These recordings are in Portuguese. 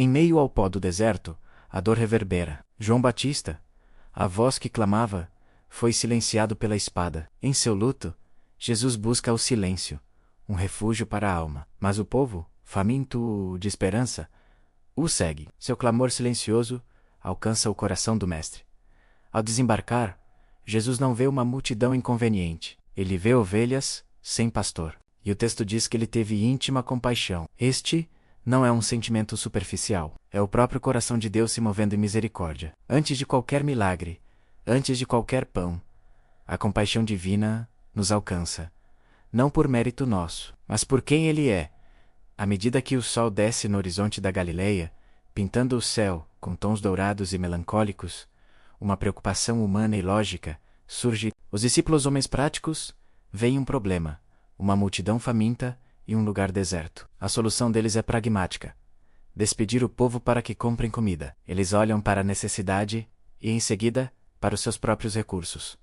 Em meio ao pó do deserto, a dor reverbera. João Batista, a voz que clamava, foi silenciado pela espada. Em seu luto, Jesus busca o silêncio, um refúgio para a alma. Mas o povo, faminto de esperança, o segue. Seu clamor silencioso alcança o coração do Mestre. Ao desembarcar, Jesus não vê uma multidão inconveniente. Ele vê ovelhas sem pastor. E o texto diz que ele teve íntima compaixão. Este não é um sentimento superficial. É o próprio coração de Deus se movendo em misericórdia. Antes de qualquer milagre, antes de qualquer pão, a compaixão divina nos alcança. Não por mérito nosso, mas por quem Ele é. À medida que o sol desce no horizonte da Galileia, pintando o céu com tons dourados e melancólicos, uma preocupação humana e lógica surge. Os discípulos homens práticos veem um problema, uma multidão faminta e um lugar deserto. A solução deles é pragmática: despedir o povo para que comprem comida. Eles olham para a necessidade e, em seguida, para os seus próprios recursos.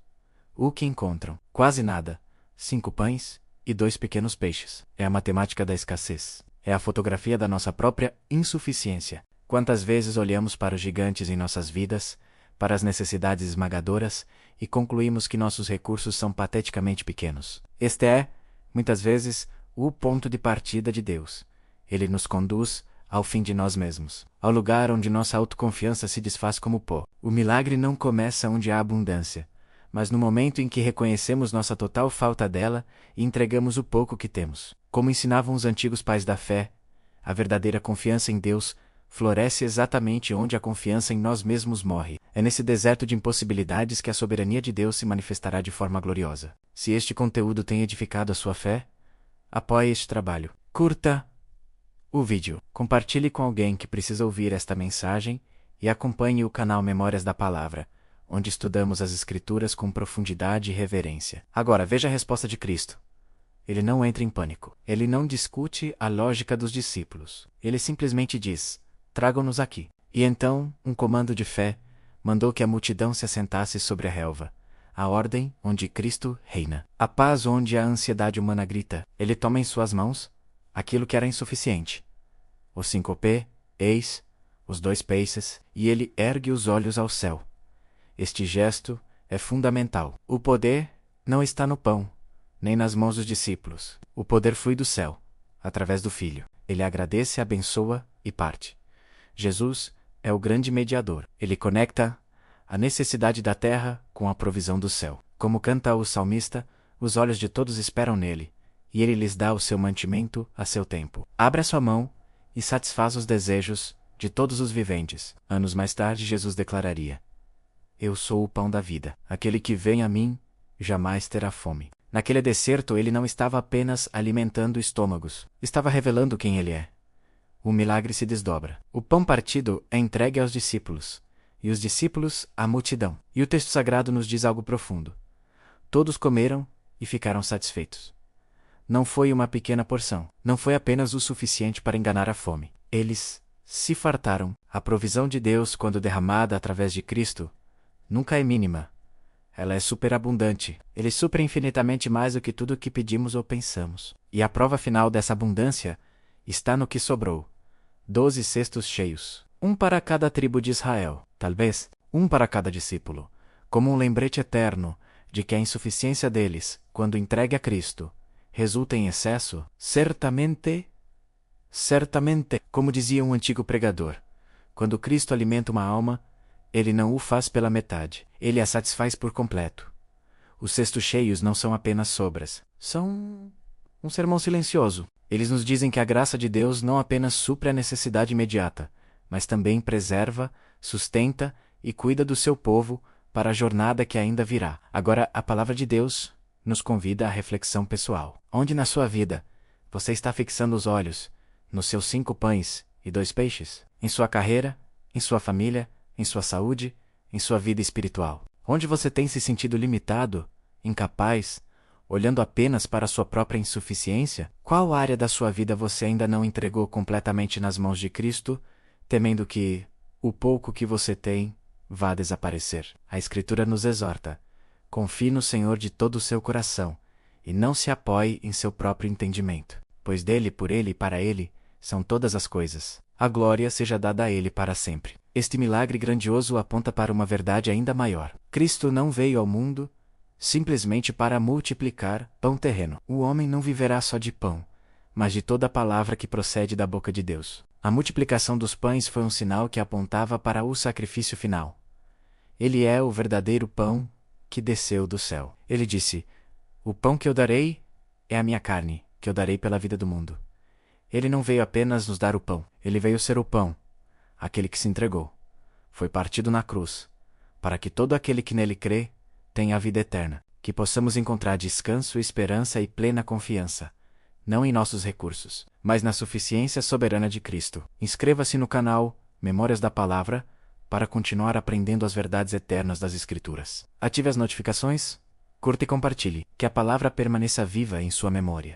O que encontram? Quase nada. 5 pães e 2 pequenos peixes. É a matemática da escassez. É a fotografia da nossa própria insuficiência. Quantas vezes olhamos para os gigantes em nossas vidas, para as necessidades esmagadoras, e concluímos que nossos recursos são pateticamente pequenos. Este é, muitas vezes, o ponto de partida de Deus. Ele nos conduz ao fim de nós mesmos, ao lugar onde nossa autoconfiança se desfaz como pó. O milagre não começa onde há abundância, mas no momento em que reconhecemos nossa total falta dela e entregamos o pouco que temos. Como ensinavam os antigos pais da fé, a verdadeira confiança em Deus floresce exatamente onde a confiança em nós mesmos morre. É nesse deserto de impossibilidades que a soberania de Deus se manifestará de forma gloriosa. Se este conteúdo tem edificado a sua fé, apoie este trabalho. Curta o vídeo, compartilhe com alguém que precisa ouvir esta mensagem e acompanhe o canal Memórias da Palavra, onde estudamos as Escrituras com profundidade e reverência. Agora, veja a resposta de Cristo. Ele não entra em pânico. Ele não discute a lógica dos discípulos. Ele simplesmente diz: tragam-nos aqui. E então, um comando de fé mandou que a multidão se assentasse sobre a relva, a ordem onde Cristo reina. A paz onde a ansiedade humana grita. Ele toma em suas mãos aquilo que era insuficiente: os 5 pães, os 2 peixes, e ele ergue os olhos ao céu. Este gesto é fundamental. O poder não está no pão, nem nas mãos dos discípulos. O poder flui do céu, através do Filho. Ele agradece, abençoa e parte. Jesus é o grande mediador. Ele conecta a necessidade da terra com a provisão do céu. Como canta o salmista, os olhos de todos esperam nele, e ele lhes dá o seu mantimento a seu tempo. Abre a sua mão e satisfaz os desejos de todos os viventes. Anos mais tarde, Jesus declararia: eu sou o pão da vida. Aquele que vem a mim jamais terá fome. Naquele deserto, ele não estava apenas alimentando estômagos. Estava revelando quem ele é. O milagre se desdobra. O pão partido é entregue aos discípulos, e os discípulos à multidão. E o texto sagrado nos diz algo profundo. Todos comeram e ficaram satisfeitos. Não foi uma pequena porção. Não foi apenas o suficiente para enganar a fome. Eles se fartaram. A provisão de Deus, quando derramada através de Cristo, nunca é mínima. Ela é superabundante. Ele supre infinitamente mais do que tudo o que pedimos ou pensamos. E a prova final dessa abundância está no que sobrou: 12 cestos cheios. 1 para cada tribo de Israel. Talvez 1 para cada discípulo. Como um lembrete eterno de que a insuficiência deles, quando entregue a Cristo, resulta em excesso. Certamente, como dizia um antigo pregador, quando Cristo alimenta uma alma, ele não o faz pela metade, ele a satisfaz por completo. Os cestos cheios não são apenas sobras, são um sermão silencioso. Eles nos dizem que a graça de Deus não apenas supre a necessidade imediata, mas também preserva, sustenta e cuida do seu povo para a jornada que ainda virá. Agora, a palavra de Deus nos convida à reflexão pessoal. Onde na sua vida você está fixando os olhos? Nos seus 5 pães e 2 peixes? Em sua carreira? Em sua família? Em sua saúde, em sua vida espiritual? Onde você tem se sentido limitado, incapaz, olhando apenas para a sua própria insuficiência? Qual área da sua vida você ainda não entregou completamente nas mãos de Cristo, temendo que o pouco que você tem vá desaparecer? A Escritura nos exorta: confie no Senhor de todo o seu coração, e não se apoie em seu próprio entendimento, pois dele, por ele e para ele são todas as coisas. a glória seja dada a Ele para sempre. Este milagre grandioso aponta para uma verdade ainda maior. Cristo não veio ao mundo simplesmente para multiplicar pão terreno. O homem não viverá só de pão, mas de toda a palavra que procede da boca de Deus. A multiplicação dos pães foi um sinal que apontava para o sacrifício final. Ele é o verdadeiro pão que desceu do céu. Ele disse: "O pão que eu darei é a minha carne, que eu darei pela vida do mundo." Ele não veio apenas nos dar o pão, ele veio ser o pão, aquele que se entregou. Foi partido na cruz, para que todo aquele que nele crê tenha a vida eterna, que possamos encontrar descanso, esperança e plena confiança, não em nossos recursos, mas na suficiência soberana de Cristo. Inscreva-se no canal Memórias da Palavra para continuar aprendendo as verdades eternas das Escrituras. Ative as notificações, curta e compartilhe, que a palavra permaneça viva em sua memória.